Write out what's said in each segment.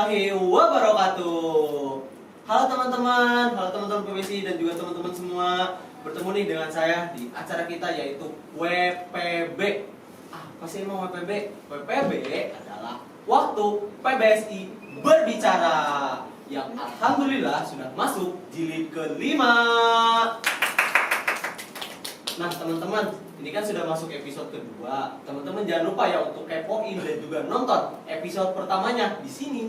warahmatullahi wabarakatuh. Halo teman-teman PBSI dan juga teman-teman semua. Bertemu nih dengan saya di acara kita yaitu WPB. Apa sih emang WPB? WPB adalah waktu PBSI berbicara yang alhamdulillah sudah masuk jilid kelima. Nah teman-teman, ini kan sudah masuk episode kedua. Teman-teman jangan lupa ya untuk kepoin dan juga nonton episode pertamanya di sini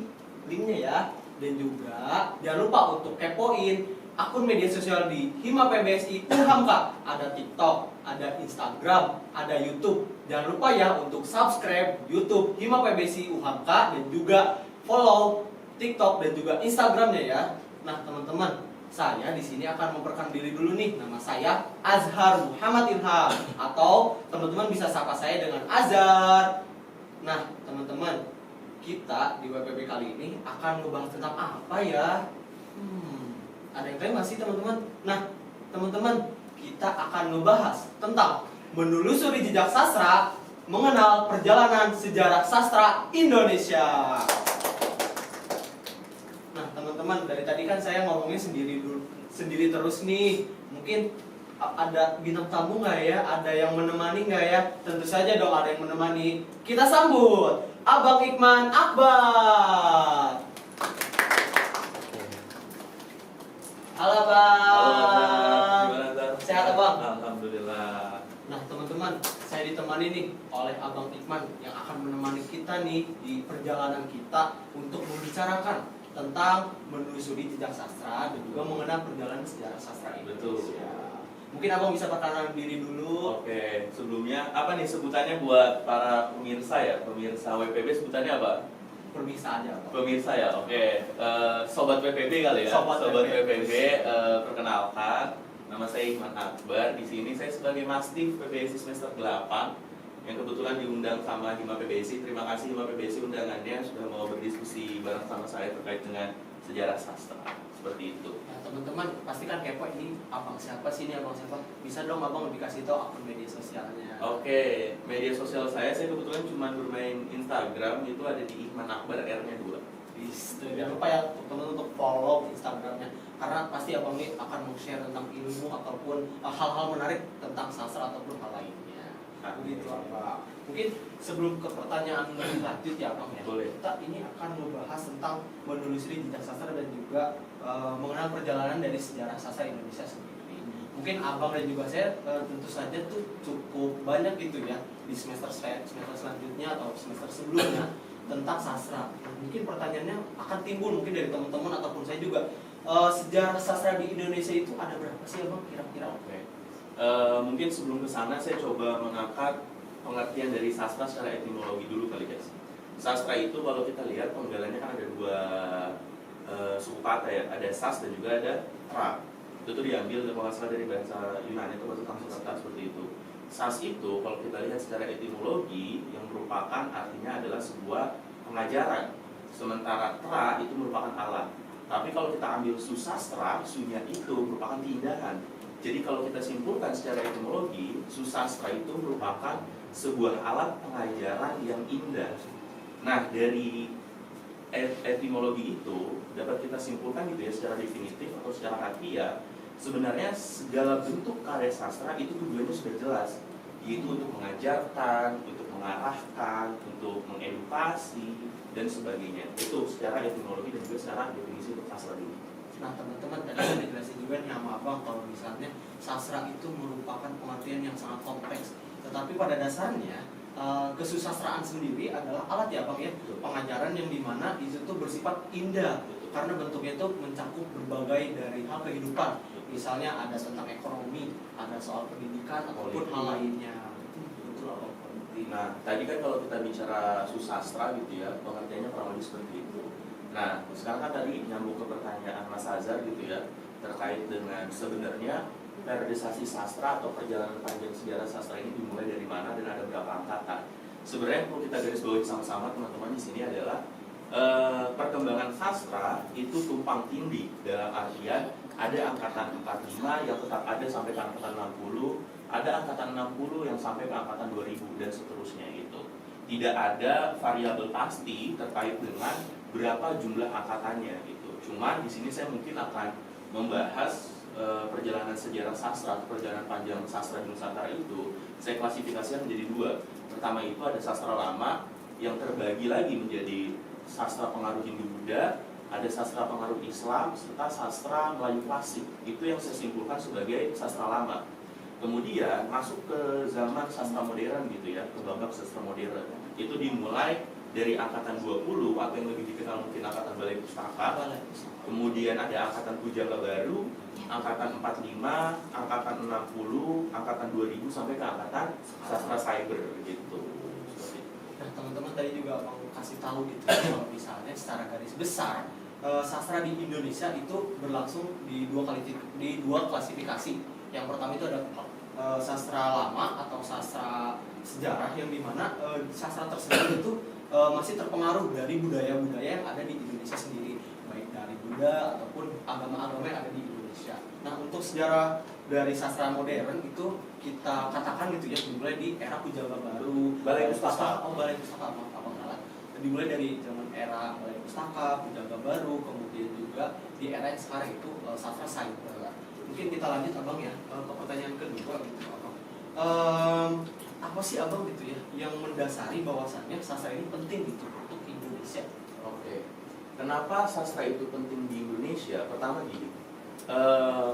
linknya ya. Dan juga jangan lupa untuk kepoin akun media sosial di Hima PBSI Uhamka. Ada TikTok, ada Instagram, ada YouTube. Jangan lupa ya untuk subscribe YouTube Hima PBSI Uhamka dan juga follow TikTok dan juga Instagramnya ya. Nah teman-teman, saya di sini akan memperkenalkan diri dulu nih. Nama saya Azhar Muhammad Ilham atau teman-teman bisa sapa saya dengan Azhar. Nah, teman-teman, kita di WPB kali ini akan ngebahas tentang apa ya? Ada yang tahu masih teman-teman? Nah, teman-teman, kita akan ngebahas tentang menelusuri jejak sastra, mengenal perjalanan sejarah sastra Indonesia. Nah teman-teman, dari tadi kan saya ngomongnya sendiri terus nih. Mungkin ada bintang tamu nggak ya? Ada yang menemani nggak ya? Tentu saja dong ada yang menemani. Kita sambut Abang Iqman Akbar. Halo Bang. Gimana, Sehat Abang? Alhamdulillah. Nah teman-teman, saya ditemani nih oleh Abang Iqman yang akan menemani kita nih di perjalanan kita untuk membicarakan tentang menelusuri jejak sastra dan juga mengenal perjalanan sejarah sastra Indonesia. Mungkin abang bisa perkenalan diri dulu. Oke, sebelumnya apa nih sebutannya buat para pemirsa ya? Pemirsa WPB sebutannya apa? Pemirsa aja Bang. Pemirsa ya, oke. Sobat WPB kali ya? Sobat WPB, perkenalkan. Nama saya Iqman Akbar. Di sini saya sebagai Mastif PBSI semester 8 yang kebetulan diundang sama Hima PBSI. Terima kasih Hima PBSI undangannya sudah mau berdiskusi bareng sama saya terkait dengan sejarah sastra. Seperti itu. Nah teman-teman pasti kan kepo ini abang siapa sih ini abang siapa? Bisa dong abang lebih kasih tahu akun media sosialnya. Oke, media sosial saya kebetulan cuma bermain Instagram, itu ada di Iqman Akbar, R-nya 2. Jangan lupa ya teman-teman untuk follow Instagramnya karena pasti abang ini akan share tentang ilmu ataupun hal-hal menarik tentang sastra ataupun hal lainnya. Begitu apa? Mungkin sebelum ke pertanyaan lebih lanjut ya abang ya. Boleh. Kita ini akan membahas tentang menelusuri jejak sastra dan juga mengenal perjalanan dari sejarah sastra Indonesia sendiri. Mungkin abang dan juga saya tentu saja tuh cukup banyak gitu ya di semester selanjutnya atau semester sebelumnya tentang sastra. Mungkin pertanyaannya akan timbul mungkin dari teman-teman ataupun saya juga. Sejarah sastra di Indonesia itu ada berapa sih abang kira-kira? Oke. Mungkin sebelum ke sana saya coba mengangkat pengertian dari sastra secara etimologi dulu kali guys. Sastra itu kalau kita lihat penggalannya kan ada dua suku kata ya, ada sas dan juga ada tra. Itu tuh diambil kalau nggak salah dari bahasa Yunani itu bahasa Sanskerta seperti itu. Sas itu kalau kita lihat secara etimologi yang merupakan artinya adalah sebuah pengajaran. Sementara tra itu merupakan alat. Tapi kalau kita ambil susastra, sunya itu merupakan tindakan. Jadi kalau kita simpulkan secara etimologi, susastra itu merupakan sebuah alat pengajaran yang indah. Nah, dari etimologi itu dapat kita simpulkan gitu ya secara definitif atau secara harfiah, sebenarnya segala bentuk karya sastra itu tujuannya sudah jelas, yaitu untuk mengajarkan, untuk mengarahkan, untuk mengedukasi dan sebagainya. Itu secara etimologi dan juga secara definisi untuk sastra dulu. Nah teman-teman tadi sudah dijelasin juga nih sama abang kalau misalnya sastra itu merupakan pengertian yang sangat kompleks. Tetapi pada dasarnya kesusastraan sendiri adalah alat ya abang ya, pengajaran yang dimana itu tuh bersifat indah karena bentuknya itu mencakup berbagai dari hal kehidupan. Misalnya ada tentang ekonomi, ada soal pendidikan ataupun hal lainnya. Betul abang. Nah, tadi kan kalau kita bicara susastra gitu ya, pengertiannya kurang lebih seperti itu. Nah, sekarang kan tadi nyambung ke pertanyaan Mas Azhar gitu ya, terkait dengan sebenarnya periodisasi sastra atau perjalanan panjang sejarah sastra ini dimulai dari mana dan ada berapa angkatan. Sebenarnya perlu kita garis bawahi sama-sama teman-teman di sini adalah perkembangan sastra itu tumpang tindih dalam artian ada angkatan 45 yang tetap ada sampai ke angkatan 60, ada angkatan 60 yang sampai ke angkatan 2000 dan seterusnya itu. Tidak ada variabel pasti terkait dengan berapa jumlah angkatannya gitu. Cuman di sini saya mungkin akan membahas perjalanan sejarah sastra atau perjalanan panjang sastra di Nusantara itu saya klasifikasikan menjadi dua. Pertama itu ada sastra lama yang terbagi lagi menjadi sastra pengaruh Hindu-Buddha, ada sastra pengaruh Islam, serta sastra Melayu klasik. Itu yang saya simpulkan sebagai sastra lama. Kemudian masuk ke zaman sastra modern gitu ya, ke babak sastra modern. Itu dimulai dari angkatan 20 atau yang lebih dikenal mungkin angkatan Balai Pustaka. Kemudian ada angkatan Pujangga Baru, angkatan 45, angkatan 60, angkatan 2000 sampai ke angkatan sastra cyber gitu. Nah teman-teman tadi juga mau kasih tahu gitu ya, kalau misalnya secara garis besar sastra di Indonesia itu berlangsung di dua klasifikasi. Yang pertama itu ada sastra lama atau sastra sejarah, yang dimana sastra tersebut itu masih terpengaruh dari budaya-budaya yang ada di Indonesia sendiri, baik dari Buddha ataupun agama-agama yang ada di Indonesia. Nah untuk sejarah dari sastra modern itu kita katakan gitu ya, dimulai di era Pujangga Baru, Balai Pustaka. Balai Pustaka, dimulai dari zaman era Balai Pustaka, Pujangga Baru, kemudian juga di era yang sekarang itu sastra cyber. Mungkin kita lanjut abang ya ke pertanyaan kedua gitu abang. Apa sih abang gitu ya yang mendasari bahwasannya sastra ini penting gitu untuk Indonesia? Oke. Kenapa sastra itu penting di Indonesia? Pertama gini,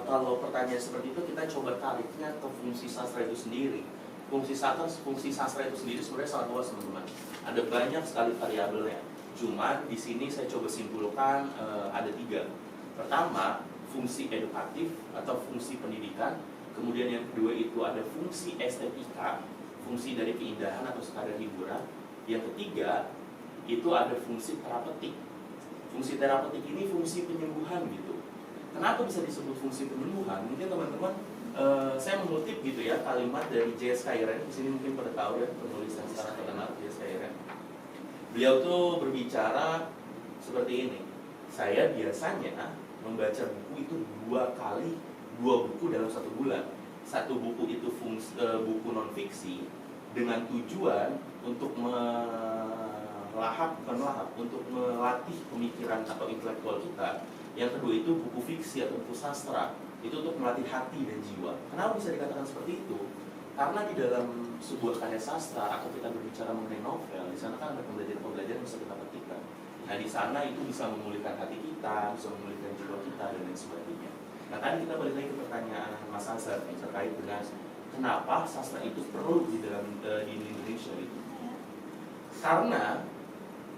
kalau pertanyaan seperti itu kita coba tariknya ke fungsi sastra itu sendiri. Fungsi sastra itu sendiri sebenarnya sangat luas teman-teman. Ada banyak sekali variabelnya. Cuman di sini saya coba simpulkan ada 3. Pertama, fungsi edukatif atau fungsi pendidikan. Kemudian yang kedua itu ada fungsi estetika, fungsi dari keindahan atau sekadar hiburan. Yang ketiga itu ada fungsi terapeutik. Fungsi terapeutik ini fungsi penyembuhan gitu. Kenapa bisa disebut fungsi penyembuhan? Mungkin teman-teman saya mengutip gitu ya kalimat dari J.S. Kyren. Di sini mungkin pada tahu ya penulis yang sangat terkenal J.S. Kyren. Beliau tuh berbicara seperti ini. Saya biasanya membaca buku itu 2 buku dalam 1 bulan. Satu buku itu buku non fiksi dengan tujuan untuk untuk melatih pemikiran atau intelektual kita. Yang kedua itu buku fiksi atau buku sastra, itu untuk melatih hati dan jiwa. Kenapa bisa dikatakan seperti itu? Karena di dalam sebuah karya sastra atau kita berbicara mengenai novel, di sana kan ada pembelajaran yang bisa kita petikkan. Nah di sana itu bisa memulihkan hati kita, bisa memulihkan jiwa kita dan lain sebagainya. Nah tadi kita balik lagi ke pertanyaan Mas Azhar terkait dengan kenapa sastra itu perlu di Indonesia itu. Karena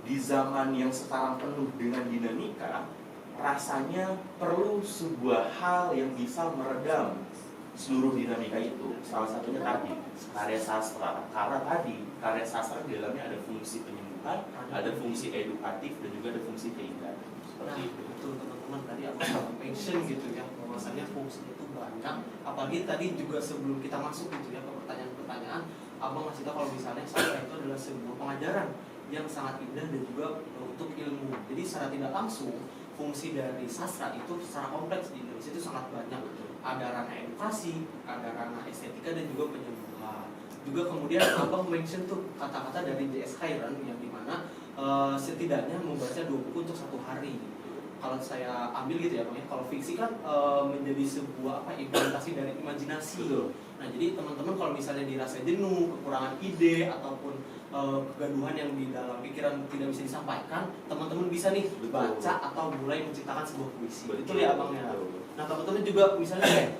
di zaman yang sekarang penuh dengan dinamika, rasanya perlu sebuah hal yang bisa meredam seluruh dinamika itu. Salah satunya tadi karya sastra. Karena tadi karya sastra di dalamnya ada fungsi penyembuhan, ada fungsi edukatif dan juga ada fungsi keindahan. Seperti itu. Betul teman-teman, tadi abang mention gitu ya bahwasanya fungsi itu banyak. Apalagi tadi juga sebelum kita masuk gitu ya ke pertanyaan-pertanyaan, abang ngasih tahu kalau misalnya sastra itu adalah sebuah pengajaran yang sangat indah dan juga untuk ilmu. Jadi secara tidak langsung fungsi dari sastra itu secara kompleks di Indonesia itu sangat banyak. Ada ranah edukasi, ada ranah estetika dan juga penyembuhan. Juga kemudian abang mention tuh kata-kata dari J.S. Kyren yang dimana setidaknya membaca 2 buku untuk 1 hari. Kalau saya ambil gitu ya bang ya, kalau fiksi kan menjadi sebuah implementasi dari imajinasi. Betul. Nah jadi teman-teman kalau misalnya dirasa jenuh, kekurangan ide ataupun kegaduhan yang di dalam pikiran tidak bisa disampaikan, teman-teman bisa nih baca atau mulai menciptakan sebuah puisi. Betul ya abang ya. Nah teman-teman juga misalnya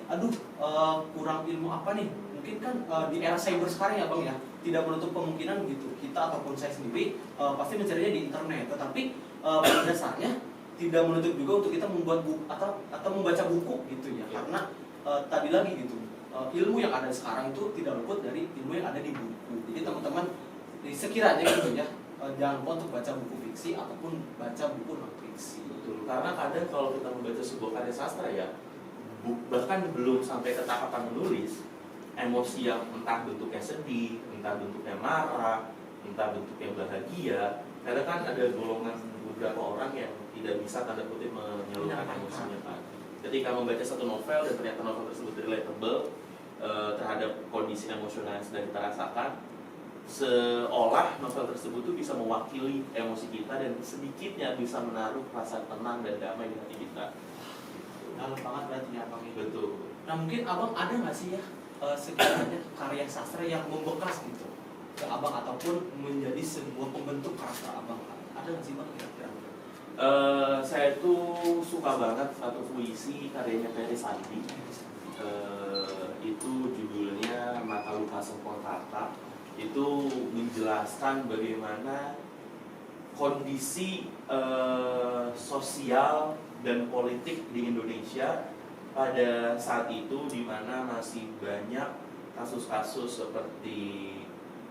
kurang ilmu apa nih? Mungkin kan di era cyber sekarang ya bang ya, tidak menutup kemungkinan gitu kita ataupun saya sendiri pasti mencarinya di internet. Tetapi pada dasarnya tidak menutup juga untuk kita membuat buku atau membaca buku gitu ya. Karena tadi lagi gitu, ilmu yang ada sekarang itu tidak luput dari ilmu yang ada di buku. Jadi teman-teman sekiranya gitu ya, jangan lupa untuk baca buku fiksi ataupun baca buku non fiksi. Betul. Karena kadang kalau kita membaca sebuah karya sastra ya, bahkan belum sampai ke tahapan menulis, emosi yang entah bentuknya sedih, entah bentuknya marah, entah bentuknya bahagia. Karena kan ada golongan beberapa orang yang tidak bisa tanda kutip menyalurkan emosinya kan. Ketika membaca satu novel dan ternyata novel tersebut relatable terhadap kondisi emosional yang sedang kita rasakan, seolah novel tersebut tuh bisa mewakili emosi kita dan sedikitnya bisa menaruh rasa tenang dan damai di hati kita. Dalam banget berarti ya abang ini. Betul. Nah mungkin abang ada nggak sih ya sekiranya karya sastra yang membekas gitu ke abang ataupun menjadi sebuah pembentuk karakter abang? Ada nggak sih bang kira-kira? Saya tuh suka banget satu puisi karyanya Ferry Sandi. Itu judulnya Mata Luka Sempurna. Itu menjelaskan bagaimana kondisi sosial dan politik di Indonesia pada saat itu, di mana masih banyak kasus-kasus seperti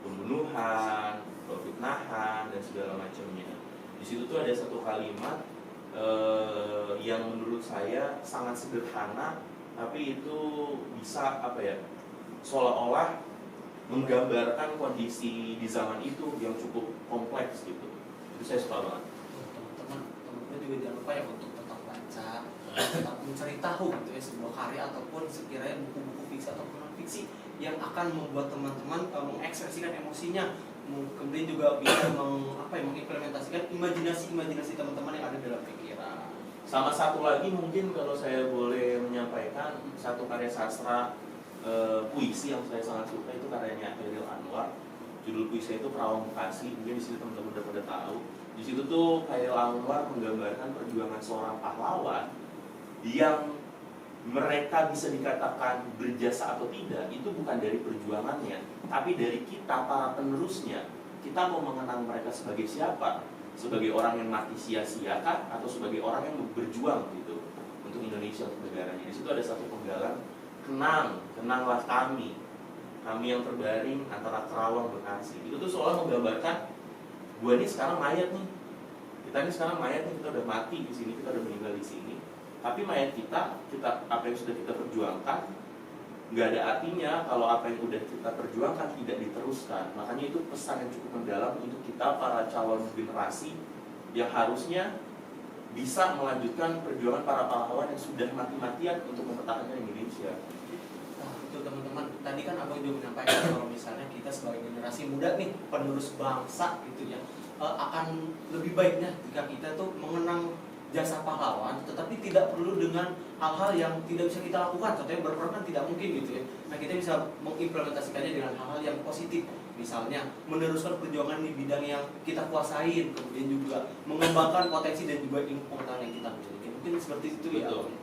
pembunuhan, perfitnahan dan segala macamnya. Di situ tuh ada satu kalimat yang menurut saya sangat sederhana, tapi itu bisa seolah-olah menggambarkan kondisi di zaman itu yang cukup kompleks gitu. Itu saya suka banget. Teman-teman juga jangan lupa ya untuk tetap baca, tetap mencari tahu gitu ya sebuah karya ataupun sekiranya buku-buku fiksi ataupun non fiksi yang akan membuat teman-teman mengekspresikan emosinya, kemudian juga bisa mengimplementasikan imajinasi teman-teman yang ada dalam pikiran. Sama satu lagi mungkin kalau saya boleh menyampaikan satu karya sastra puisi yang saya sangat suka, itu karyanya Khairil Anwar. Judul puisi itu Perawang Bekasi. Mungkin di situ teman-teman udah pada tahu. Di situ tuh Khairil Anwar menggambarkan perjuangan seorang pahlawan yang mereka bisa dikatakan berjasa atau tidak itu bukan dari perjuangannya, tapi dari kita para penerusnya. Kita mau mengenang mereka sebagai siapa? Sebagai orang yang mati sia-sia kah? Atau sebagai orang yang berjuang gitu untuk Indonesia, untuk negaranya. Di situ ada satu penggalan, kenanglah kami yang terbaring antara Kerawang Bekasi. Itu tuh seolah menggambarkan, gua ini sekarang mayat nih, kita ini sekarang mayat nih, kita udah mati di sini, kita udah meninggal di sini. Tapi mayat kita apa yang sudah kita perjuangkan nggak ada artinya kalau apa yang udah kita perjuangkan tidak diteruskan. Makanya itu pesan yang cukup mendalam untuk kita para calon generasi yang harusnya bisa melanjutkan perjuangan para pahlawan yang sudah mati-matian untuk mempertahankan Indonesia. Nah itu teman-teman, tadi kan abang juga menyampaikan kalau misalnya kita sebagai generasi muda nih, penerus bangsa gitu ya, akan lebih baiknya jika kita tuh mengenang jasa pahlawan, tetapi tidak perlu dengan hal-hal yang tidak bisa kita lakukan. Contohnya berperang kan tidak mungkin gitu ya. Nah kita bisa mengimplementasikannya dengan hal-hal yang positif. Misalnya meneruskan perjuangan di bidang yang kita kuasain, kemudian juga mengembangkan potensi dan juga ilmu pengetahuan yang kita miliki. Mungkin seperti itu. Betul. Ya.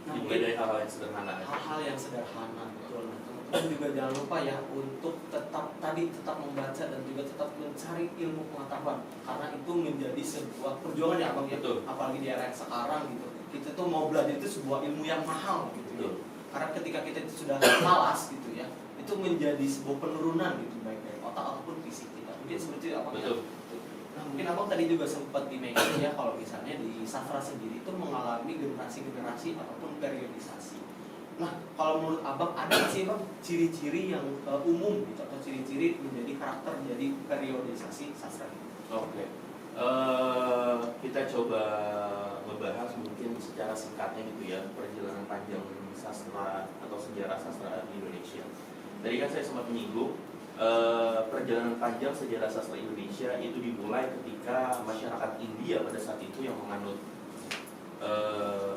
Nah, dimulai dari hal-hal yang sederhana. Hal-hal yang sederhana, betul. Nah, teman-teman juga jangan lupa ya untuk tetap membaca dan juga tetap mencari ilmu pengetahuan, karena itu menjadi sebuah perjuangan ya abang ya. Betul. Apalagi di era yang sekarang gitu, kita tuh mau belajar itu sebuah ilmu yang mahal gitu ya. Betul. Karena ketika kita itu sudah malas gitu ya, itu menjadi sebuah penurunan gitu baik dari otak ataupun fisik kita. Mungkin seperti itu abang ya. Betul. Nah mungkin abang tadi juga sempat di-mention ya kalau misalnya di sastra sendiri itu mengalami generasi-generasi ataupun periodisasi. Nah kalau menurut abang ada nggak sih bang ciri-ciri yang umum gitu atau ciri-ciri menjadi karakter menjadi periodisasi sastra? Oke. Kita coba membahas mungkin secara singkatnya gitu ya perjalanan panjang sastra atau sejarah sastra di Indonesia. Tadi kan saya sempat menyinggung perjalanan panjang sejarah sastra Indonesia itu dimulai ketika masyarakat India pada saat itu yang menganut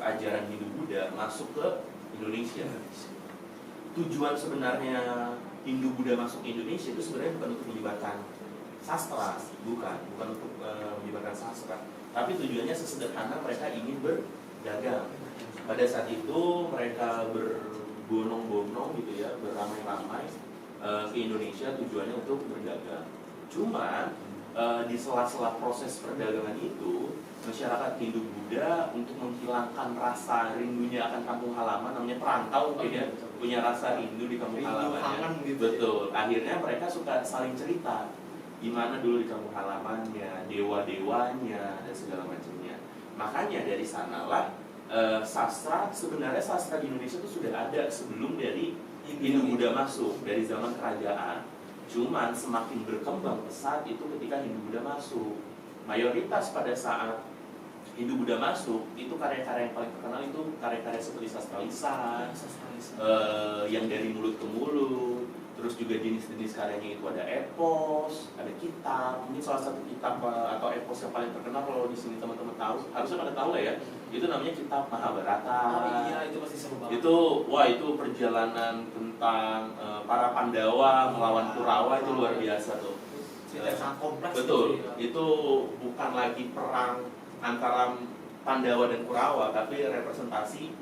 ajaran Hindu-Buddha masuk ke Indonesia. Tujuan sebenarnya Hindu-Buddha masuk ke Indonesia itu sebenarnya bukan untuk menyebarkan sastra, bukan untuk menyebarkan sastra, tapi tujuannya sesederhana mereka ingin berdagang. Pada saat itu mereka berbondong-bondong gitu ya, beramai-ramai ke Indonesia tujuannya untuk berdagang. Cuma di sela-sela proses perdagangan itu masyarakat Hindu-Buddha untuk menghilangkan rasa rindunya akan kampung halaman, namanya perantau mungkin ya, punya rasa rindu di kampung halamannya. Gitu. Betul. Akhirnya mereka suka saling cerita gimana dulu di kampung halamannya, dewa-dewanya dan segala macamnya. Makanya dari sanalah sebenarnya sastra di Indonesia itu sudah ada sebelum dari Hindu-Buddha masuk, dari zaman kerajaan. Cuman semakin berkembang pesat itu ketika Hindu-Buddha masuk. Mayoritas pada saat Hindu-Buddha masuk, itu karya-karya yang paling terkenal itu karya-karya seperti sastra lisan, yang dari mulut ke mulut, Terus juga jenis-jenis karyanya itu ada epos, ada kitab. Mungkin salah satu kitab atau epos yang paling terkenal kalau di sini teman-teman tahu, harusnya pada tahu lah ya. Itu namanya kitab Mahabharata. Oh iya, itu pasti seru banget. Itu perjalanan tentang para Pandawa melawan Kurawa, itu luar biasa tuh. Cerita yang sangat kompleks. Betul. Gitu ya. Itu bukan lagi perang antara Pandawa dan Kurawa, tapi representasi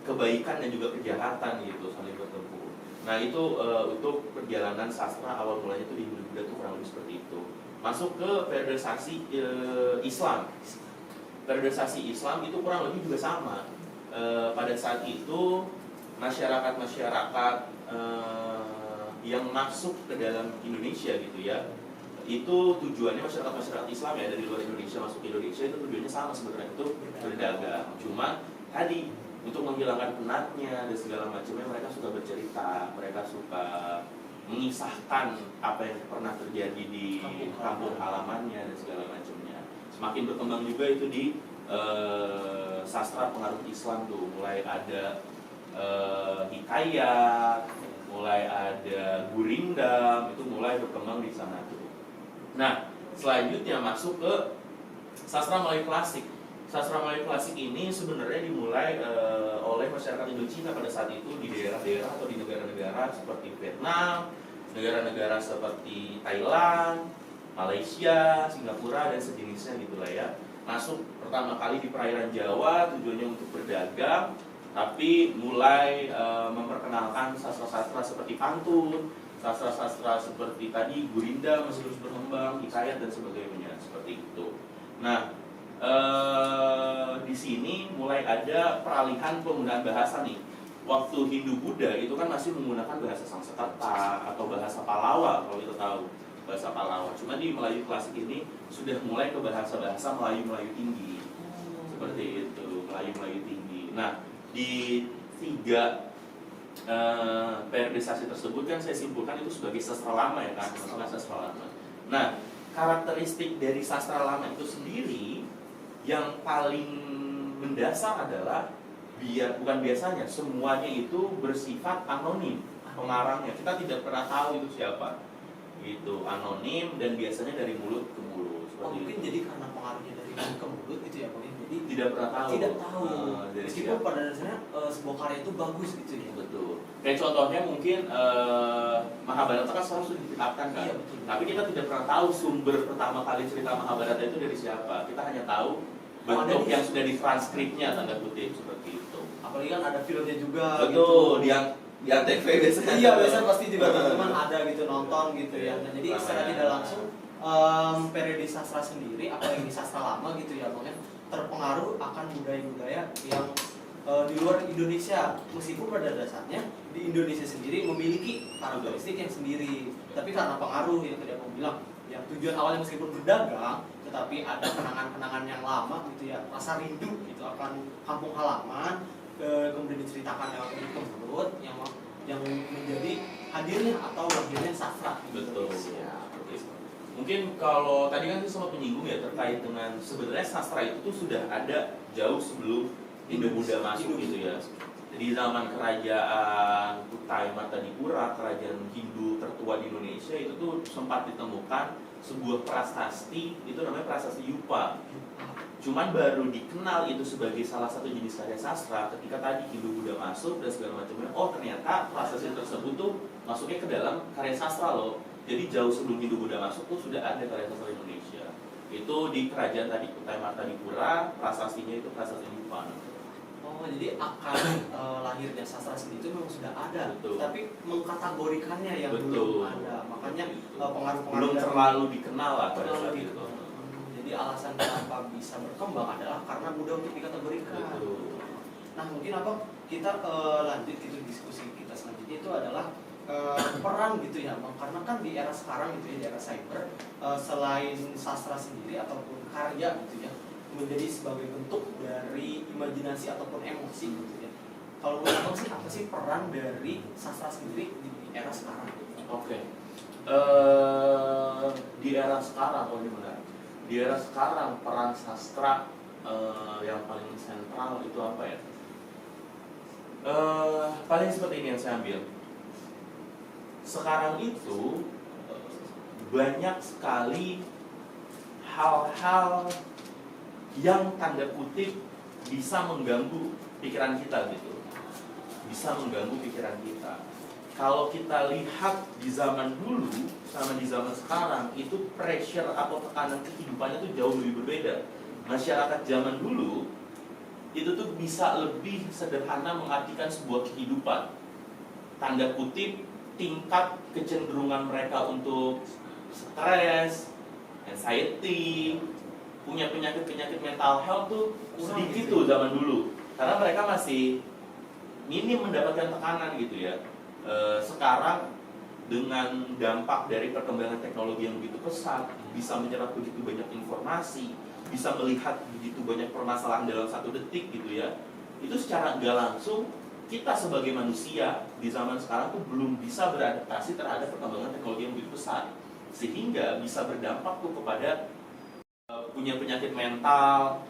kebaikan dan juga kejahatan gitu saling bertempur. Nah itu untuk perjalanan sastra awal mulanya itu di Hindu-Buddha itu kurang lebih seperti itu. Masuk ke periodisasi Islam. Periodisasi Islam itu kurang lebih juga sama. Pada saat itu masyarakat-masyarakat yang masuk ke dalam Indonesia gitu ya, itu tujuannya masyarakat-masyarakat Islam ya dari luar Indonesia masuk ke Indonesia itu tujuannya sama sebenarnya, itu berdagang. Cuma tadi untuk menghilangkan penatnya dan segala macamnya mereka suka bercerita, mereka suka mengisahkan apa yang pernah terjadi di kampung halamannya dan segala macamnya. Semakin berkembang juga itu di sastra pengaruh Islam tuh, mulai ada hikayat, mulai ada gurindam, itu mulai berkembang di sana tuh. Nah, selanjutnya masuk ke sastra Melayu klasik. Sastra Melayu klasik ini sebenarnya dimulai oleh masyarakat Indochina pada saat itu di daerah-daerah atau di negara-negara seperti Vietnam, negara-negara seperti Thailand, Malaysia, Singapura dan sejenisnya gitulah ya. Masuk pertama kali di perairan Jawa tujuannya untuk berdagang, tapi mulai memperkenalkan sastra-sastra seperti pantun, sastra-sastra seperti tadi Gurinda masih terus berkembang, hikayat dan sebagainya seperti itu. Nah, di sini mulai ada peralihan penggunaan bahasa nih. Waktu Hindu-Buddha itu kan masih menggunakan bahasa Sanskerta atau bahasa Palawa kalau kita tahu, bahasa Palawa. Cuma di Melayu klasik ini sudah mulai ke bahasa-bahasa Melayu-Melayu tinggi. Seperti itu, Melayu-Melayu tinggi. Nah, di tiga periodisasi tersebut kan saya simpulkan itu sebagai sastra lama ya kan, maksudnya sastra lama. Nah, karakteristik dari sastra lama itu sendiri yang paling mendasar adalah bukan biasanya semuanya itu bersifat anonim pengarangnya, kita tidak pernah tahu itu siapa, gitu, anonim dan biasanya dari mulut ke mulut. Mungkin itu. Jadi karena pengaruhnya dari mulut ke mulut gitu ya, mungkin jadi tidak pernah tahu. Tidak tahu. Meskipun siapa. pada dasarnya sebuah karya itu bagus gitu ya. Betul. Kayak contohnya mungkin Mahabharata kan selalu sudah ditetapkan kan. Iya, betul. Tapi kita tidak pernah tahu sumber pertama kali cerita Mahabharata itu dari siapa. Kita hanya tahu bentuk yang sudah ditranskripnya tanda kutip seperti itu. Apalagi kan ada filmnya juga. Betul. Gitu. Di Antv biasanya. Iya, biasanya pasti juga teman-teman ada gitu nonton gitu ya. Nah, jadi secara tidak langsung periode sastra sendiri, apalagi sastra lama gitu ya, makanya terpengaruh akan budaya-budaya yang di luar Indonesia, meskipun pada dasarnya di Indonesia sendiri memiliki karakteristik yang sendiri, tapi karena pengaruh yang tadi aku bilang, yang tujuan awalnya meskipun berdagang, tetapi ada kenangan-kenangan yang lama gitu ya, rasa rindu gitu akan kampung halaman, kemudian diceritakan lewat mulut yang menjadi hadirnya atau lahirnya sastra di Indonesia. Mungkin kalau tadi kan itu sempat menyinggung ya terkait dengan sebenarnya sastra itu tuh sudah ada jauh sebelum Hindu-Buddha masuk gitu ya. Jadi zaman kerajaan Kutai Martanipura, kerajaan Hindu tertua di Indonesia itu tuh sempat ditemukan sebuah prasasti, itu namanya prasasti Yupa. Cuman baru dikenal itu sebagai salah satu jenis karya sastra ketika tadi Hindu-Buddha masuk dan segala macamnya. Oh ternyata prasasti tersebut tuh masuknya ke dalam karya sastra loh. Jadi jauh sebelum Hindu-Buddha masuk tuh sudah ada karya sastra Indonesia. Itu di kerajaan tadi Kutai Martanipura, prasastinya itu prasasti Yupa. Oh, jadi akan lahirnya sastra sendiri itu memang sudah ada. Betul. Tapi mengkategorikannya yang belum ada. Makanya pengaruh-pengaruh belum terlalu dikenal lah pada saat itu. Jadi alasan kenapa bisa berkembang adalah karena mudah untuk dikategorikan. Betul. Nah, mungkin apa kita lanjut gitu diskusi kita selanjutnya itu adalah peran gitu ya, Bang. Karena kan di era sekarang gitu ya, di era cyber, selain sastra sendiri ataupun karya gitu ya, menjadi sebagai bentuk dari imajinasi ataupun emosi gitu ya. Kalau menurut Abang sih apa sih peran dari sastra sendiri di era sekarang? Oke. Di era sekarang, gimana? Di era sekarang peran sastra yang paling sentral itu apa ya? Paling seperti ini yang saya ambil. sekarang itu banyak sekali hal-hal yang tanda kutip bisa mengganggu pikiran kita gitu. Bisa mengganggu pikiran kita. Kalau kita lihat di zaman dulu sama di zaman sekarang, itu pressure atau tekanan kehidupannya tuh jauh lebih berbeda. Masyarakat zaman dulu itu tuh bisa lebih sederhana mengartikan sebuah kehidupan. Tanda kutip, tingkat kecenderungan mereka untuk stres, anxiety, punya penyakit-penyakit mental health tuh sedikit tuh zaman dulu. Karena mereka masih minim mendapatkan tekanan gitu ya. Sekarang dengan dampak dari perkembangan teknologi yang begitu pesat, bisa menyerap begitu banyak informasi, bisa melihat begitu banyak permasalahan dalam 1 detik gitu ya. Itu secara nggak langsung kita sebagai manusia di zaman sekarang tuh belum bisa beradaptasi terhadap perkembangan teknologi yang begitu besar, sehingga bisa berdampak tuh kepada punya penyakit mental.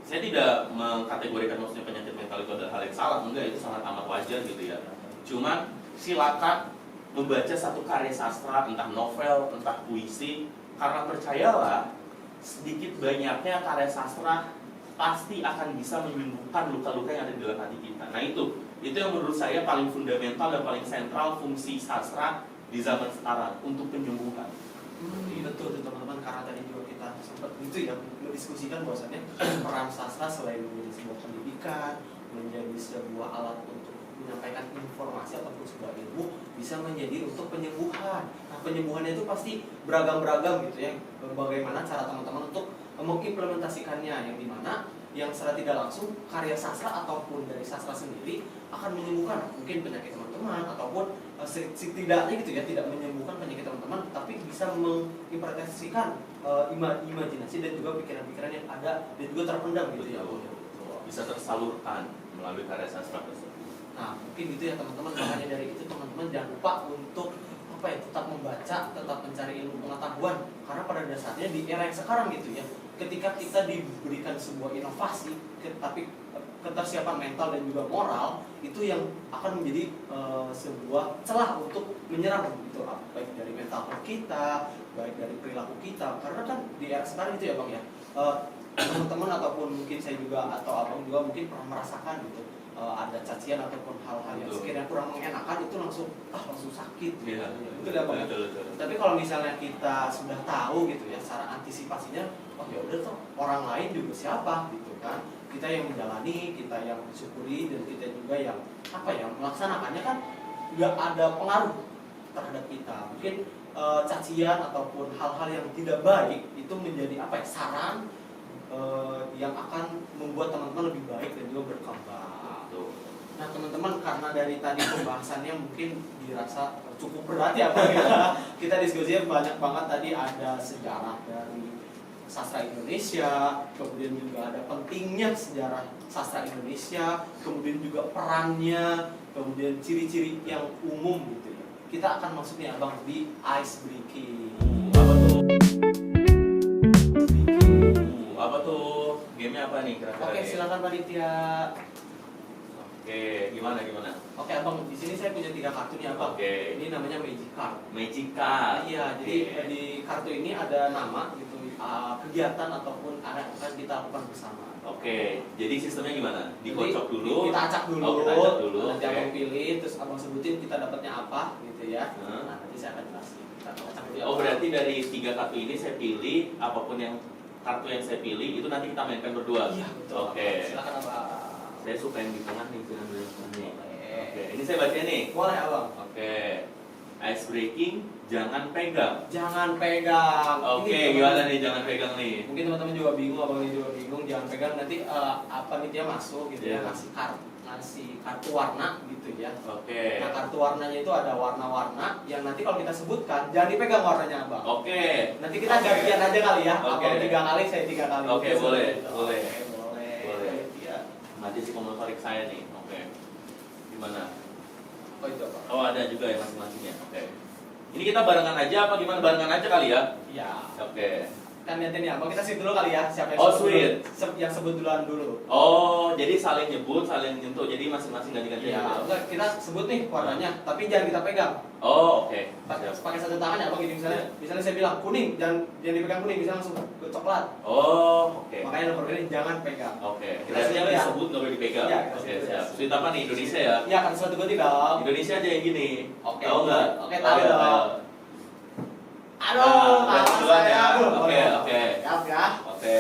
Saya tidak mengkategorikan maksudnya penyakit mental itu adalah hal yang salah, enggak, itu sangat amat wajar gitu ya. Cuman silakan membaca satu karya sastra, entah novel, entah puisi, karena percayalah sedikit banyaknya karya sastra pasti akan bisa menyembuhkan luka-luka yang ada di dalam hati kita. Nah itu yang menurut saya paling fundamental dan paling sentral fungsi sastra di zaman sekarang untuk penyembuhan. Betul tuh teman-teman, karena tadi juga kita sempat gitu ya mendiskusikan bahwasannya peran sastra selain menjadi sebuah pendidikan, menjadi sebuah alat untuk menyampaikan informasi ataupun sebuah ilmu, bisa menjadi untuk penyembuhan. Nah penyembuhannya itu pasti beragam-beragam gitu ya. Bagaimana cara teman-teman untuk mengimplementasikannya, yang dimana yang secara tidak langsung karya sastra ataupun dari sastra sendiri akan menyembuhkan mungkin penyakit teman-teman, ataupun setidaknya gitu ya, tidak menyembuhkan penyakit teman-teman, tapi bisa mengimplementasikan imajinasi dan juga pikiran-pikiran yang ada dan juga terpendam gitu ya. Bisa tersalurkan melalui karya sastra tersebut. Nah mungkin gitu ya teman-teman, makanya dari itu teman-teman jangan lupa untuk tetap membaca, tetap mencari ilmu pengetahuan, karena pada dasarnya di era yang sekarang gitu ya, ketika kita diberikan sebuah inovasi, tapi ketersiapan mental dan juga moral itu yang akan menjadi sebuah celah untuk menyerang gitu, baik dari mental kita, baik dari perilaku kita. Karena kan di era sekarang itu ya bang ya, teman-teman ataupun mungkin saya juga atau abang juga mungkin pernah merasakan gitu, ada cacian ataupun hal-hal yang sekiranya kurang mengenakan itu langsung sakit gitu. Itu ya bang. Tapi kalau misalnya kita sudah tahu gitu ya cara antisipasinya, oh ya udah tuh orang lain juga siapa gitu kan, kita yang menjalani, kita yang mensyukuri, dan kita juga yang melaksanakannya kan nggak ada pengaruh terhadap kita. Mungkin cacian ataupun hal-hal yang tidak baik itu menjadi saran yang akan membuat teman-teman lebih baik dan juga berkembang. Nah teman-teman, karena dari tadi pembahasannya mungkin dirasa cukup berat ya Pak ya. Kita diskusinya banyak banget, tadi ada sejarah dari sastra Indonesia, kemudian juga ada pentingnya sejarah sastra Indonesia, kemudian juga perannya, kemudian ciri-ciri yang umum gitu ya. Kita akan masuk nih abang di ice breaking. Apa tuh? Apa tuh? Gamenya apa nih kira-kira? Oke, silakan panitia. Oke, gimana? Oke abang, di sini saya punya 3 kartu nih abang. Oke. Ini namanya magic card. Magic card. Iya, jadi di kartu ini ada nama gitu, kegiatan ataupun akan kita lakukan bersama. Oke, jadi sistemnya gimana? Dikocok dulu. Kita acak dulu. Kita acak dulu. Nanti abang pilih, terus abang sebutin kita dapatnya apa gitu ya. Nah, Nanti saya akan jelasin. Kita acak dulu. oh berarti dari 3 kartu ini saya pilih apapun yang kartu yang saya pilih itu nanti kita mainkan berdua. Iya betul. Oke. Silakan abang. Saya suka yang di tengah nih, Oke, ini saya baca nih. Boleh abang. Oke. Ice breaking, jangan pegang. Jangan pegang. Oke, Ini, gimana nih jangan pegang nih? Mungkin teman-teman juga bingung, abangnya juga bingung. Jangan pegang, nanti dia masuk gitu ya, Iya. ngasih kartu warna gitu ya. Oke. Nah kartu warnanya itu ada warna-warna yang nanti kalau kita sebutkan jangan dipegang warnanya abang. Oke. Nanti kita gantian aja kali ya. Oke. Abang 3 kali, saya 3 kali. Oke, boleh. Boleh. Ya. Mati si komotorik saya nih. Oke. Gimana? Oh itu apa? Oh ada juga ya masing-masingnya. Oke. Ini kita barengan aja apa gimana? Barengan aja kali ya? Iya. Oke. kan liatin ya, abang kita sweet dulu kali ya, siapa yang Oh, sebut sweet. dulu, yang sebut duluan dulu. Oh, jadi saling nyebut, saling nyentuh. Jadi masing-masing ganti-ganti Iya, gitu. enggak, kita sebut nih warnanya, tapi jangan kita pegang. Oh, oke. Pakai satu tangan ya, abang gini misalnya saya bilang kuning, jangan dipegang kuning, misalnya langsung ke coklat. Oh, oke. Makanya nomor ini jangan pegang. Oke. Kita Kita yang sebut ya. disebut nggak boleh dipegang. Iya, kita Oke, sebut ya. siap. Sweet apa nih Indonesia ya? Iya, kan suatu ganti dong. Indonesia aja yang gini. Oke. Tahu nggak? Oke, tahu Ayo, dong. ayo. Aduh, Nah, kalah duluan saya. ya. Aduh, Oke, boleh. oke. Siap ya. Oke.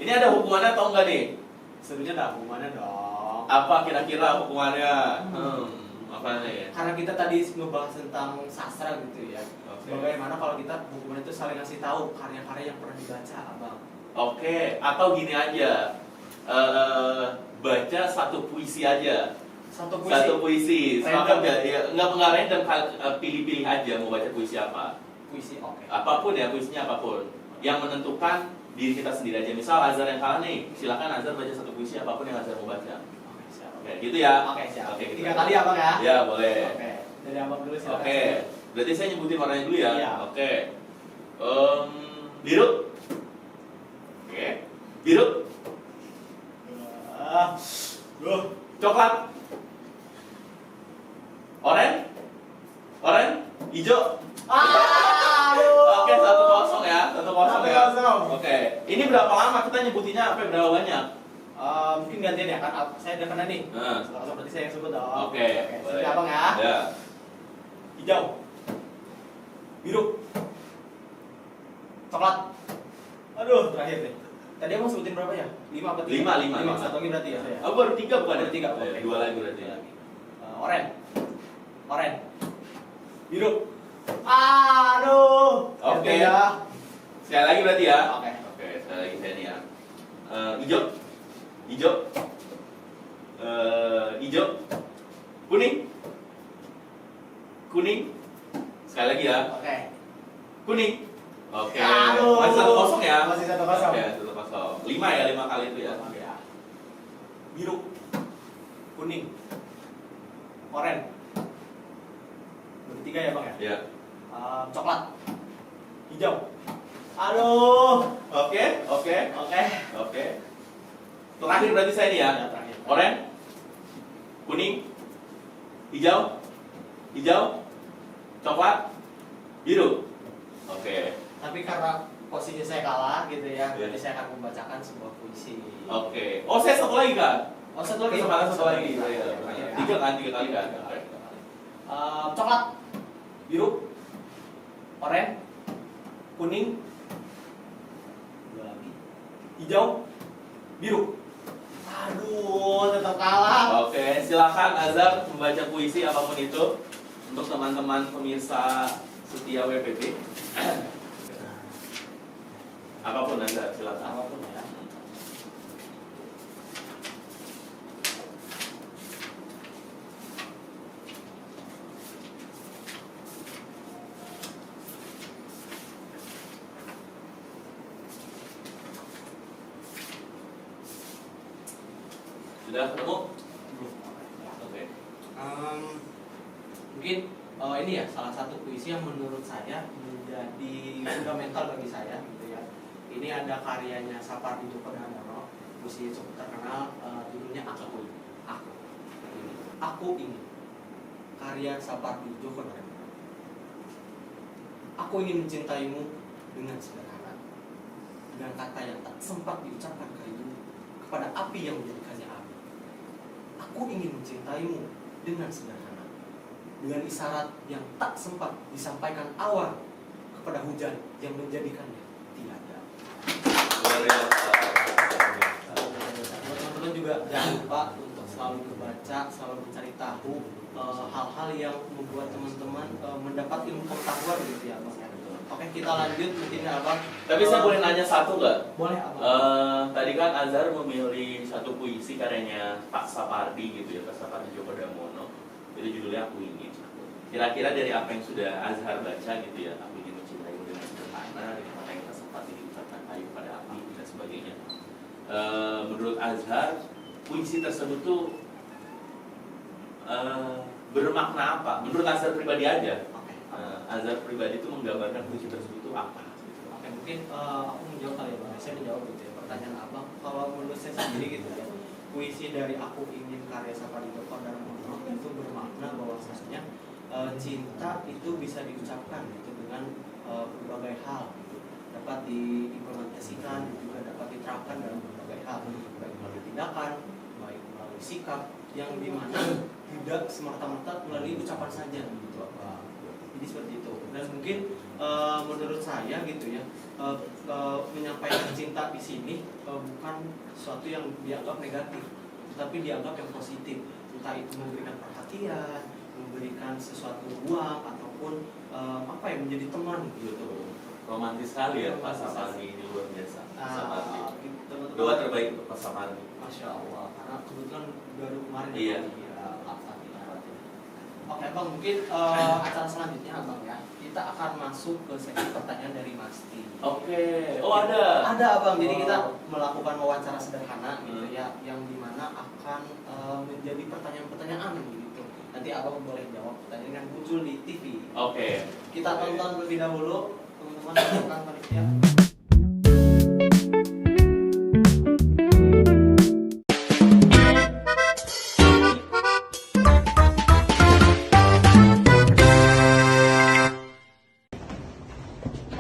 Ini ada hukumannya atau enggak nih? Sebenarnya ada hubungannya dong. Apa kira-kira hukumannya? Apa nih? Karena kita tadi ngebahas tentang sastra gitu ya. Oke. Bagaimana kalau kita hukuman itu saling ngasih tahu karya-karya yang pernah dibaca, abang. Oke, atau gini aja. Baca satu puisi aja. Satu puisi. Satu puisi. Random. Silakan ya. Nggak random, pilih-pilih aja mau baca puisi apa. Puisi, oke. Apapun ya, puisinya apapun. Yang menentukan diri kita sendiri aja. Misal Azhar yang kalah nih, silakan Azhar baca satu puisi apapun yang Azhar mau baca. Oke, siap. Oke, gitu ya. Oke, siap. Oke, gitu. 3 kali ya, Bang ya? Ya, boleh. Oke. Dari abang dulu silakan. Oke. Berarti saya nyebutin warnanya dulu ya. Iya. Oke. Biru. Oke. Biru. Coklat. Oranye. Oranye. Hijau. Aduh. Oke, 1-0 ya. 1-0 ya. 1-0. Oke. Ini berapa lama kita nyebutinnya sampai berapa banyak? Mungkin gantian ya kan, saya udah kena nih. Nah. Seperti saya yang sebut dong. Oke. Oke, siap abang ya. Ya. Hijau, biru, coklat. Aduh, terakhir nih. Tadi abang sebutin berapa ya? 5 apa 3? 5. 5. Satu lagi berarti ya saya. Oh, baru 3 bukan? Baru 3. Ya, 2 lagi berarti. Oranye, oranye, biru. Aduh. Oke. Ganti ya. Sekali lagi berarti ya. Oke. Oke, sekali lagi saya nih ya. Hijau. Hijau. Hijau. Kuning. Kuning. Sekali lagi ya. Oke. Kuning. Oke. Aduh. Masih 1-0 ya. Masih 1-0. Oke, 1-0. 5 ya, 5 kali itu ya. Oke ya. Biru, kuning, oranye. Bertiga ya bang ya? Ya. Coklat, hijau. Aduh. Oke. Oke. Terakhir berarti saya nih ya. Ya, terakhir. Oranye. Kuning. Hijau. Hijau. Coklat. Biru. Oke. Tapi karena posisi saya kalah gitu ya, Ya. jadi saya akan membacakan sebuah puisi. Oke. Oh, saya satu lagi kan? Oh, satu lagi. Kesempatan satu lagi. Iya, Iya, terakhir ya. 3 kan? 3 kali kan? Tiga Oke. kali. Coklat, biru, oranye, kuning, dua lagi, hijau, biru. Aduh, tetap kalah. Oke, silakan Azhar membaca puisi apapun itu untuk teman-teman pemirsa setia WPP. Apapun Azhar, silakan. Apapun ya. Sudah ketemu? Oke. Mungkin ini ya salah satu puisi yang menurut saya menjadi fundamental bagi saya gitu ya. Ini ada karyanya Sapardi Djoko Damono, puisi cukup terkenal, judulnya Aku. Aku ingin. Karya Sapardi Djoko Damono. Aku ingin mencintaimu dengan sederhana, dengan kata yang tak sempat diucapkan kali ini kepada api yang menjadikannya api. Aku ingin mencintaimu dengan sederhana, dengan isyarat yang tak sempat disampaikan awan kepada hujan yang menjadikannya tiada. Luar biasa. Teman-teman juga jangan lupa untuk selalu membaca, selalu mencari tahu hal-hal yang membuat teman-teman mendapat ilmu pengetahuan gitu ya, Bang. Oke, kita lanjut mungkin ya, Abang. Tapi saya boleh nanya satu nggak? Boleh, Abang. Tadi kan Azhar memilih satu puisi karyanya Pak Sapardi gitu ya, Pak Sapardi Djoko Damono. Itu judulnya Aku Ingin. Kira-kira dari apa yang sudah Azhar baca gitu ya, aku ingin mencintaimu dengan sederhana, dari kata yang tak sempat diucapkan kayu pada api dan sebagainya. Menurut Azhar, puisi tersebut tuh bermakna apa? Menurut Azhar pribadi aja. Oke. Azhar pribadi itu menggambarkan puisi tersebut itu apa? Gitu. Oke, mungkin aku menjawab kali ya Bang. Saya menjawab gitu ya pertanyaan Abang. Kalau menurut saya sendiri gitu ya, puisi dari Aku Ingin karya Sapardi Djoko Darmono itu bermakna bahwasanya cinta itu bisa diucapkan gitu dengan berbagai hal gitu. Dapat diimplementasikan juga dapat diterapkan dalam berbagai hal, baik melalui tindakan, baik melalui sikap yang dimana tidak semata-mata melalui ucapan saja gitu apa. Jadi seperti itu. Dan mungkin menurut saya gitu ya, menyampaikan cinta di sini bukan sesuatu yang dianggap negatif, tetapi dianggap yang positif. Entah itu memberikan perhatian, memberikan sesuatu ruang ataupun apa yang menjadi teman gitu. Romantis sekali ya Pak Sapardi, ini luar biasa. Sapardi. Teman-teman. Doa terbaik untuk Pak Sapardi. Masya Allah, karena kebetulan baru kemarin Iya. Oke Bang, mungkin acara selanjutnya Abang ya, kita akan masuk ke sesi pertanyaan dari Mas T. Oke. Oh ada. Ada Abang, jadi Oh. kita melakukan wawancara sederhana gitu ya, yang dimana akan menjadi pertanyaan-pertanyaan gitu. Nanti Abang boleh jawab pertanyaan yang muncul di TV. Oke. Kita tonton terlebih dahulu, teman-teman silakan panitia.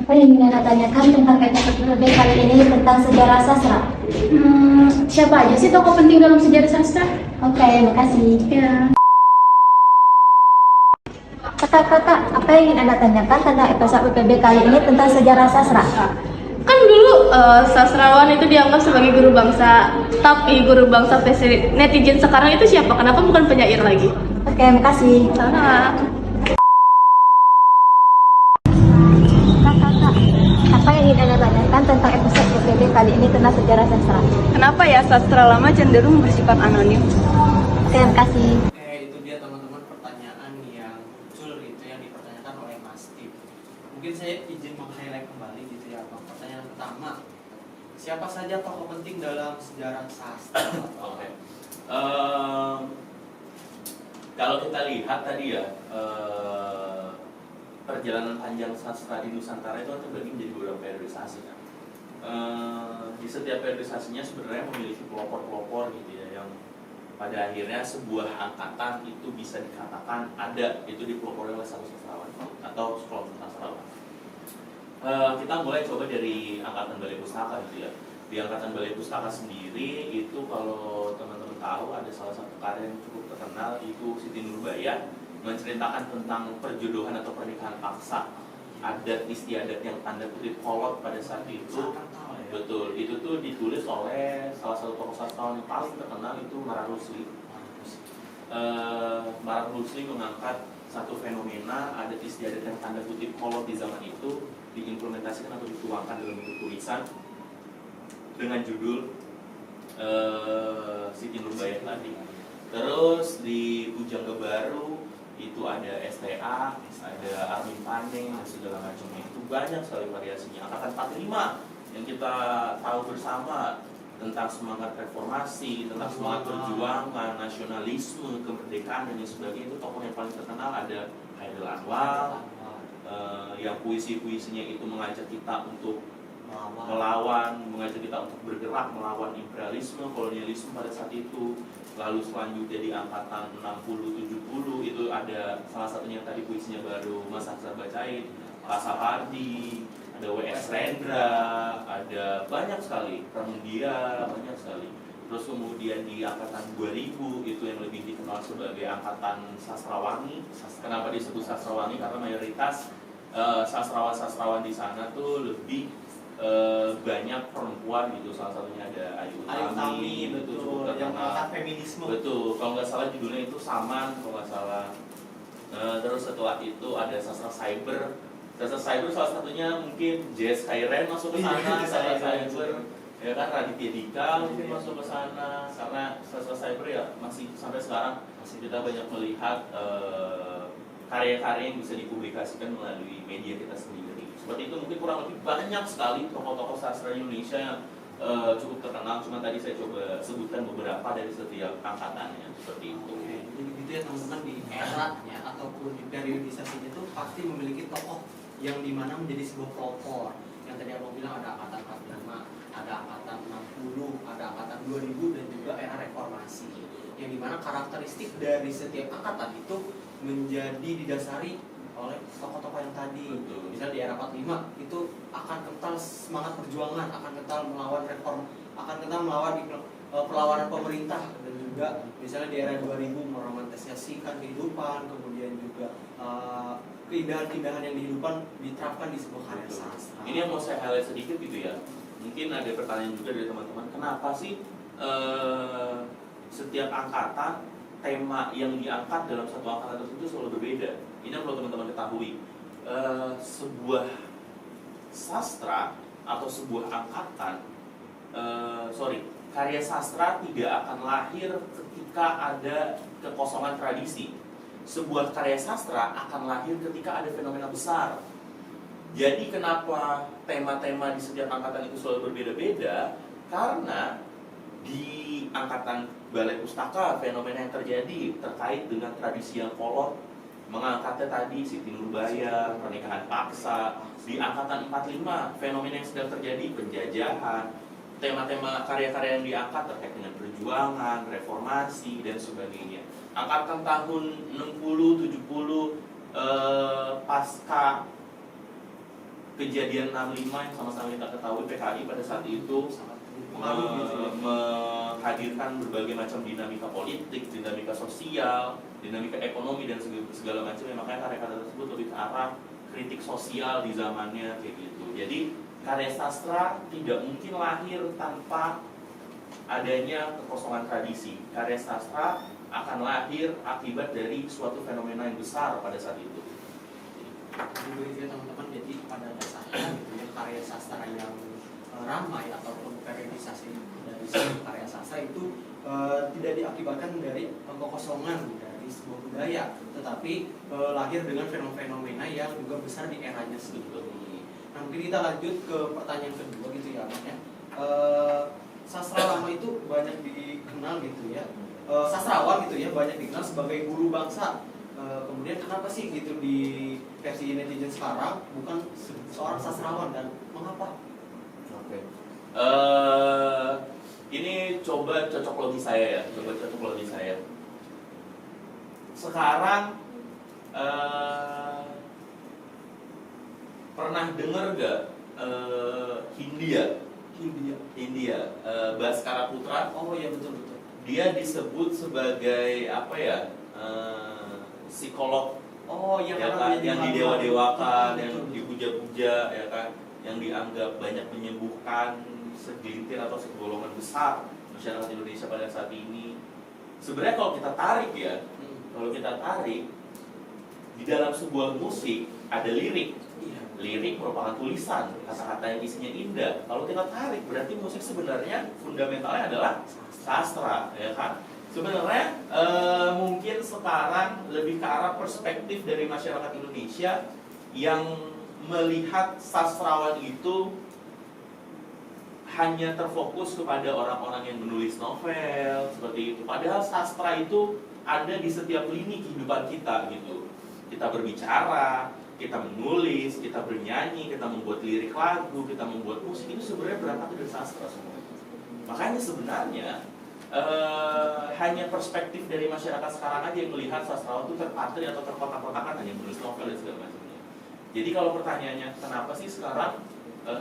Apa yang ingin Anda tanyakan tentang episode kali ini tentang sejarah sastra? Siapa aja sih tokoh penting dalam sejarah sastra? Oke, makasih. Ya. Kakak-kakak, apa yang ingin Anda tanyakan tentang episode UPB kali ini tentang sejarah sastra? Kan dulu sastrawan itu dianggap sebagai guru bangsa, tapi guru bangsa versi netizen sekarang itu siapa? Kenapa bukan penyair lagi? Oke, makasih. Sama. Kakak-kakak, apa yang ingin Anda tanyakan tentang episode UPB kali ini tentang sejarah sastra? Kenapa ya sastra lama cenderung bersifat anonim? Oke, makasih. Oke, itu dia teman-teman pertanyaan yang muncul gitu yang dipertanyakan oleh Mas Tip. Mungkin saya izin meng-highlight kembali gitu ya Bang. Pertanyaan pertama, siapa saja tokoh penting dalam sejarah sastra? Oke. Kalau kita lihat tadi ya, perjalanan panjang sastra di Nusantara itu terbagi menjadi beberapa periodisasi kan. Di setiap periodisasinya sebenarnya memiliki pelopor-pelopor gitu ya, yang pada akhirnya sebuah angkatan itu bisa dikatakan ada itu dipelopori oleh satu sastrawan atau sekelompok sastrawan. Kita mulai coba dari angkatan Balai Pustaka gitu ya. Di angkatan Balai Pustaka sendiri itu kalau teman-teman tahu ada salah satu karya yang cukup terkenal itu Siti Nurbaya, menceritakan tentang perjodohan atau pernikahan paksa adat istiadat yang tanda kutip kolot pada saat itu. Betul, itu tuh ditulis oleh salah satu tokoh sastrawan yang paling terkenal itu Marah Rusli. Marah Rusli mengangkat satu fenomena adat istiadat yang tanda kutip kolot di zaman itu, diimplementasikan atau dituangkan dalam bentuk tulisan dengan judul Siti Nurbaya tadi. Terus di Pujangga Baru itu ada STA, ada Armin Pane dan segala macamnya, itu banyak sekali variasinya. Angkatan 45 yang kita tahu bersama tentang semangat reformasi, tentang semangat perjuangan, nasionalisme, kemerdekaan dan lain sebagainya, itu tokoh yang paling terkenal ada Hairil Anwar, yang puisi-puisinya itu mengajak kita untuk melawan, mengajak kita untuk bergerak melawan imperialisme, kolonialisme pada saat itu. Lalu selanjutnya di angkatan 60-70 itu ada salah satunya tadi puisinya baru Mas Aksa bacain, Pak Sapardi, ada W.S. Rendra, ada banyak sekali, Pramudia, banyak sekali. Terus kemudian di angkatan 2000 itu yang lebih dikenal sebagai angkatan sastrawangi. Kenapa disebut sastrawangi? Karena mayoritas sastrawan-sastrawan di sana tuh lebih banyak perempuan gitu, salah satunya ada Ayu Utami, betul, yang mengangkat feminisme. Betul, kalau nggak salah judulnya itu Saman, kalau nggak salah. Terus setelah itu ada sastra cyber. Sastra cyber salah satunya mungkin Jess Kairen masuk ke sana, sastra cyber. Ya kan Raditya Dika mungkin masuk ke sana, karena sastra cyber ya masih sampai sekarang masih kita banyak melihat karya-karya yang bisa dipublikasikan melalui media kita sendiri. Seperti itu mungkin kurang lebih banyak sekali tokoh-tokoh sastra Indonesia yang cukup terkenal. Cuma tadi saya coba sebutkan beberapa dari setiap angkatannya seperti itu. Oke, jadi gitu ya teman-teman, di eranya ataupun di periodisasi itu pasti memiliki tokoh yang dimana menjadi sebuah pelopor. yang tadi abang bilang ada angkatan 45, ada angkatan 60, ada angkatan 2000 dan juga era reformasi. Yang dimana karakteristik dari setiap angkatan itu menjadi didasari oleh tokoh-tokoh yang tadi. Betul. Misalnya di era 45 itu akan kental semangat perjuangan, akan kental melawan reform, akan kental melawan perlawanan pemerintah, dan juga misalnya di era 2000 meromantisasikan kehidupan, kemudian juga keindahan-keindahan yang kehidupan diterapkan di sebuah karya sastra. Ini yang mau saya highlight sedikit gitu ya. Mungkin ada pertanyaan juga dari teman-teman, kenapa sih setiap angkatan tema yang diangkat dalam satu angkatan tersebut selalu berbeda? Ini yang perlu teman-teman ketahui. Sebuah sastra atau sebuah angkatan, karya sastra tidak akan lahir ketika ada kekosongan tradisi. Sebuah karya sastra akan lahir ketika ada fenomena besar. Jadi kenapa tema-tema di setiap angkatan itu selalu berbeda-beda? Karena di angkatan Balai Pustaka fenomena yang terjadi terkait dengan tradisi yang kolot, mengangkatnya tadi Siti Nurbaya, pernikahan paksa. Di angkatan 45 fenomena yang sedang terjadi penjajahan. Tema-tema karya-karya yang diangkat terkait dengan perjuangan, reformasi, dan sebagainya. Angkatan tahun 60-70 pasca kejadian 65 yang sama-sama kita ketahui, PKI pada saat itu menghadirkan berbagai macam dinamika politik, dinamika sosial, dinamika ekonomi, dan segala macam. Makanya karya-karya tersebut lebih ke arah kritik sosial di zamannya kayak gitu. Jadi karya sastra tidak mungkin lahir tanpa adanya kekosongan tradisi. Karya sastra akan lahir akibat dari suatu fenomena yang besar pada saat itu. Jadi teman-teman, jadi pada dasarnya gitu ya, karya sastra yang ramai ataupun periodisasi dari sebuah karya sastra itu tidak diakibatkan dari kekosongan dari sebuah budaya, tetapi lahir dengan fenomena yang juga besar di eranya sendiri. Nah, mungkin kita lanjut ke pertanyaan kedua gitu ya, Bang ya. Sastra lama itu banyak dikenal gitu ya, sastrawan gitu ya, banyak dikenal sebagai guru bangsa. Kemudian kenapa sih gitu di versi netizen sekarang bukan seorang sastrawan, dan mengapa? Oke. Ini coba cocok logi saya ya, Sekarang pernah dengar gak Hindia, Bhaskara Putra? Oh iya, betul. Dia disebut sebagai apa ya? Psikolog. Oh iya, Ya kan, yang didewa-dewakan, yang dipuja-puja, ya kan, yang dianggap banyak menyembuhkan segelintir atau segolongan besar masyarakat Indonesia pada saat ini. Sebenarnya kalau kita tarik ya, di dalam sebuah musik ada lirik. Lirik merupakan tulisan, kata-kata yang isinya indah. Kalau kita tarik, berarti musik sebenarnya fundamentalnya adalah sastra, ya kan? Sebenarnya mungkin sekarang lebih ke arah perspektif dari masyarakat Indonesia yang melihat sastrawan itu hanya terfokus kepada orang-orang yang menulis novel seperti itu. Padahal sastra itu ada di setiap lini kehidupan kita gitu. Kita berbicara, kita menulis, kita bernyanyi, kita membuat lirik lagu, kita membuat musik, itu sebenarnya berangkat dari sastra semua. Makanya sebenarnya hanya perspektif dari masyarakat sekarang aja yang melihat sastrawan itu terpatri atau terkotak-kotakan hanya menulis novel dan segala macamnya. Jadi kalau pertanyaannya kenapa sih sekarang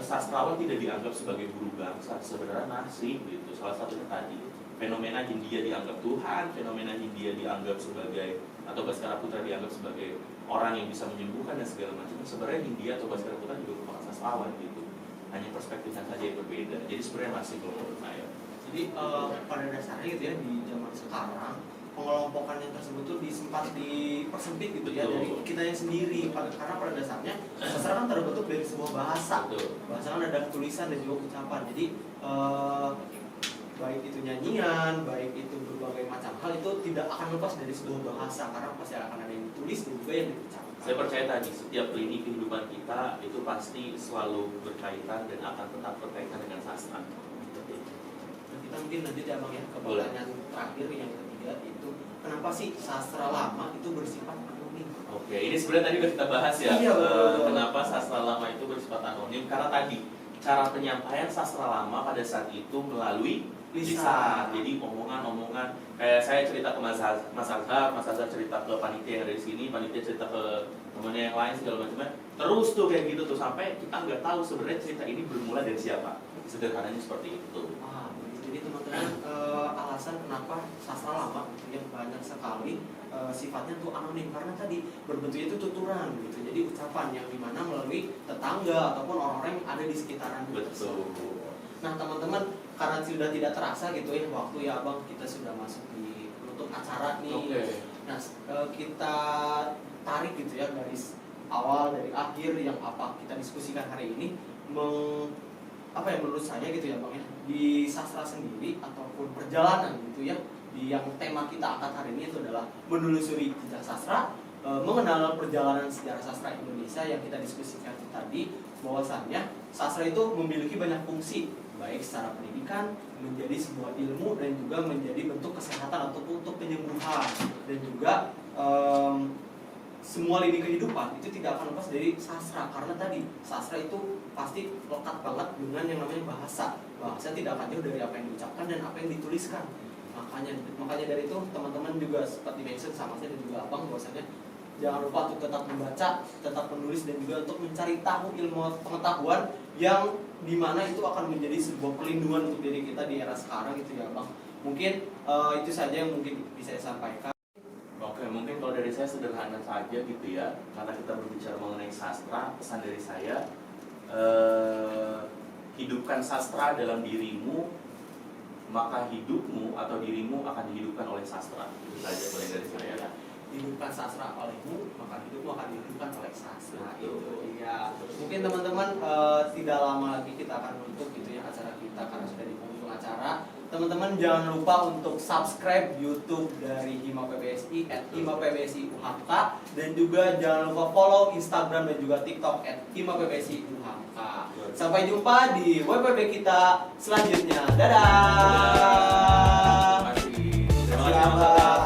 sastrawan tidak dianggap sebagai guru bangsa, sebenarnya masih gitu. Salah satunya tadi fenomena Hindia dianggap Tuhan, fenomena Hindia dianggap sebagai, atau Bhaskara Putra dianggap sebagai orang yang bisa menyembuhkan dan segala macam. Sebenarnya Hindia atau Bhaskara Putra juga merupakan sastrawan gitu. Hanya perspektifnya saja yang berbeda. Jadi sebenarnya masih kalau menurut saya. Jadi pada dasarnya gitu ya, di zaman sekarang pengelompokan yang tersebut tuh sempat dipersempit gitu ya, dari kitanya sendiri. Karena pada dasarnya sastra kan terbentuk dari sebuah bahasa. Bahasa kan ada tulisan dan juga ucapan. Jadi baik itu nyanyian, baik itu berbagai macam hal, itu tidak akan lepas dari sebuah bahasa, karena pasti akan ada yang ditulis dan juga yang diucapkan. Saya percaya tadi setiap lini kehidupan kita itu pasti selalu berkaitan dan akan tetap berkaitan dengan sastra. Kita mungkin lanjut ya Bang ya ke pertanyaan terakhir yang ketiga, itu kenapa sih sastra lama itu bersifat anonim? Oke, ini sebenarnya tadi udah kita bahas ya. Iya, betul. Kenapa sastra lama itu bersifat bersifat anonim karena tadi cara penyampaian sastra lama pada saat itu melalui lisan. Jadi omongan-omongan kayak saya cerita ke Mas Azhar cerita ke panitia yang ada di sini, panitia cerita ke temannya yang lain segala macamnya. Terus tuh kayak gitu tuh sampai kita nggak tahu sebenarnya cerita ini bermula dari siapa. Sederhananya seperti itu. Jadi teman-teman, alasan kenapa sastra lama yang banyak sekali sifatnya tuh anonim karena tadi berbentuknya itu tuturan gitu. Jadi ucapan yang dimana melalui tetangga ataupun orang-orang yang ada di sekitaran. Betul. Nah teman-teman, karena sudah tidak terasa gitu ya waktu ya Abang, kita sudah masuk di penutup acara nih. Oke. Nah kita tarik gitu ya dari awal dari akhir yang apa kita diskusikan hari ini apa yang menurut saya gitu ya Bang ya, di sastra sendiri ataupun perjalanan gitu ya, di yang tema kita angkat hari ini itu adalah menelusuri jejak sastra, mengenal perjalanan sejarah sastra Indonesia yang kita diskusikan tadi, bahwasannya sastra itu memiliki banyak fungsi baik secara pendidikan, menjadi sebuah ilmu dan juga menjadi bentuk kesehatan ataupun untuk penyembuhan, dan juga semua lini kehidupan itu tidak akan lepas dari sastra karena tadi sastra itu pasti lekat banget dengan yang namanya bahasa tidak akan jauh dari apa yang diucapkan dan apa yang dituliskan. Makanya dari itu teman-teman juga seperti mention sama saya dan juga Abang bahwasanya jangan lupa untuk tetap membaca, tetap menulis dan juga untuk mencari tahu ilmu pengetahuan yang dimana itu akan menjadi sebuah perlindungan untuk diri kita di era sekarang gitu ya Bang. Mungkin itu saja yang mungkin bisa saya sampaikan. Oke, mungkin kalau dari saya sederhana saja gitu ya, karena kita berbicara mengenai sastra, pesan dari saya, hidupkan sastra dalam dirimu, maka hidupmu atau dirimu akan dihidupkan oleh sastra. Itu saja mulai dari saya. Hidupkan sastra olehmu, maka hidupmu akan dihidupkan oleh sastra. Betul. Itu ya. Mungkin teman-teman tidak lama lagi kita akan menutup gitu ya acara kita karena sudah di penghujung acara. Teman-teman jangan lupa untuk subscribe YouTube dari Hima PBSI @himapbsi_UHK dan juga jangan lupa follow Instagram dan juga TikTok @himapbsi_UHK. Sampai jumpa di WPB kita selanjutnya. Dadah. Terima kasih. Terima kasih.